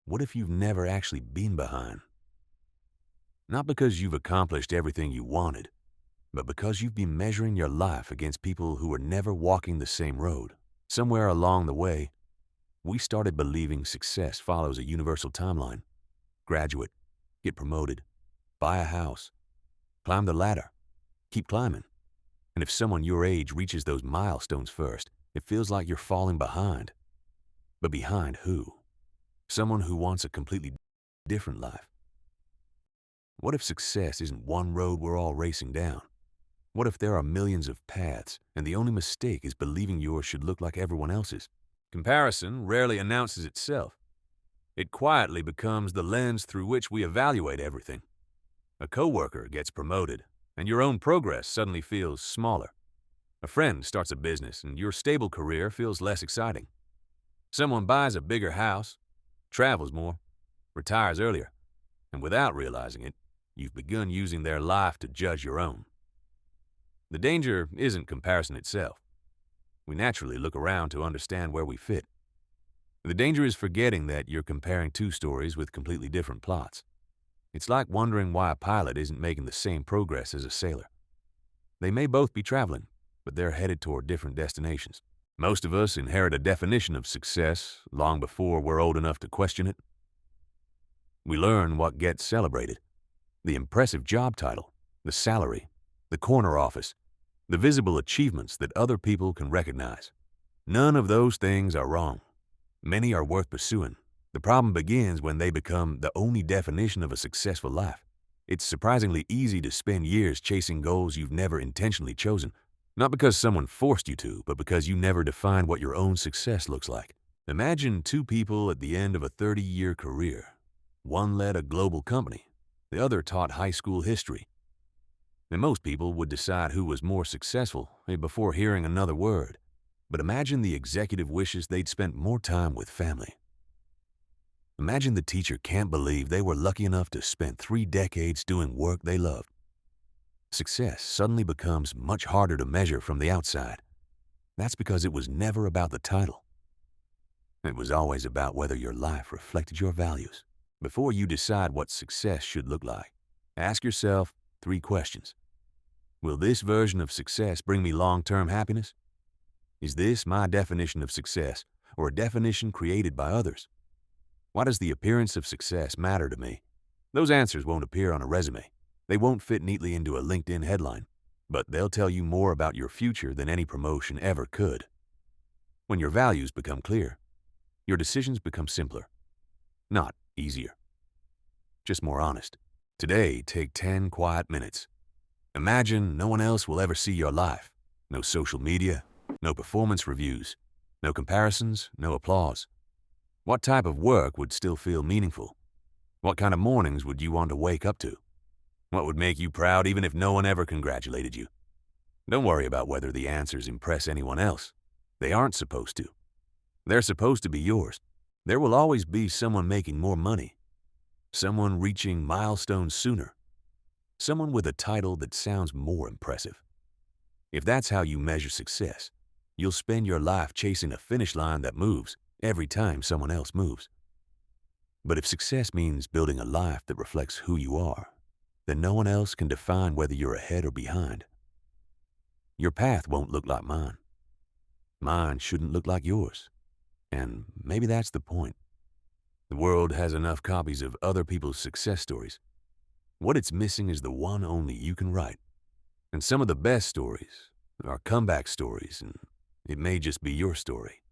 What if you've never actually been behind? Not because you've accomplished everything you wanted, but because you've been measuring your life against people who were never walking the same road. Somewhere along the way, we started believing success follows a universal timeline. Graduate, get promoted, buy a house, climb the ladder, keep climbing. And if someone your age reaches those milestones first, it feels like you're falling behind. But behind who? Someone who wants a completely different life. What if success isn't one road we're all racing down? What if there are millions of paths, and the only mistake is believing yours should look like everyone else's? Comparison rarely announces itself. It quietly becomes the lens through which we evaluate everything. A coworker gets promoted, and your own progress suddenly feels smaller. A friend starts a business, and your stable career feels less exciting. Someone buys a bigger house, travels more, retires earlier, and without realizing it, you've begun using their life to judge your own. The danger isn't comparison itself. We naturally look around to understand where we fit. The danger is forgetting that you're comparing two stories with completely different plots. It's like wondering why a pilot isn't making the same progress as a sailor. They may both be traveling, but they're headed toward different destinations. Most of us inherit a definition of success long before we're old enough to question it. We learn what gets celebrated: the impressive job title, the salary, the corner office, the visible achievements that other people can recognize. None of those things are wrong. Many are worth pursuing. The problem begins when they become the only definition of a successful life. It's surprisingly easy to spend years chasing goals you've never intentionally chosen, not because someone forced you to, but because you never defined what your own success looks like. Imagine two people at the end of a 30-year career. One led a global company. The other taught high school history. And most people would decide who was more successful before hearing another word. But imagine the executive wishes they'd spent more time with family. Imagine the teacher can't believe they were lucky enough to spend 3 decades doing work they loved. Success suddenly becomes much harder to measure from the outside. That's because it was never about the title. It was always about whether your life reflected your values. Before you decide what success should look like, ask yourself 3 questions. Will this version of success bring me long-term happiness? Is this my definition of success, or a definition created by others? Why does the appearance of success matter to me? Those answers won't appear on a resume. They won't fit neatly into a LinkedIn headline, but they'll tell you more about your future than any promotion ever could. When your values become clear, your decisions become simpler. Not easier, just more honest. Today, take 10 quiet minutes. Imagine no one else will ever see your life. No social media, no performance reviews, no comparisons, no applause. What type of work would still feel meaningful? What kind of mornings would you want to wake up to? What would make you proud even if no one ever congratulated you? Don't worry about whether the answers impress anyone else. They aren't supposed to. They're supposed to be yours. There will always be someone making more money, someone reaching milestones sooner, someone with a title that sounds more impressive. If that's how you measure success, you'll spend your life chasing a finish line that moves every time someone else moves. But if success means building a life that reflects who you are, then no one else can define whether you're ahead or behind. Your path won't look like mine. Mine shouldn't look like yours. And maybe that's the point. The world has enough copies of other people's success stories. What it's missing is the one only you can write. And some of the best stories are comeback stories, and it may just be your story.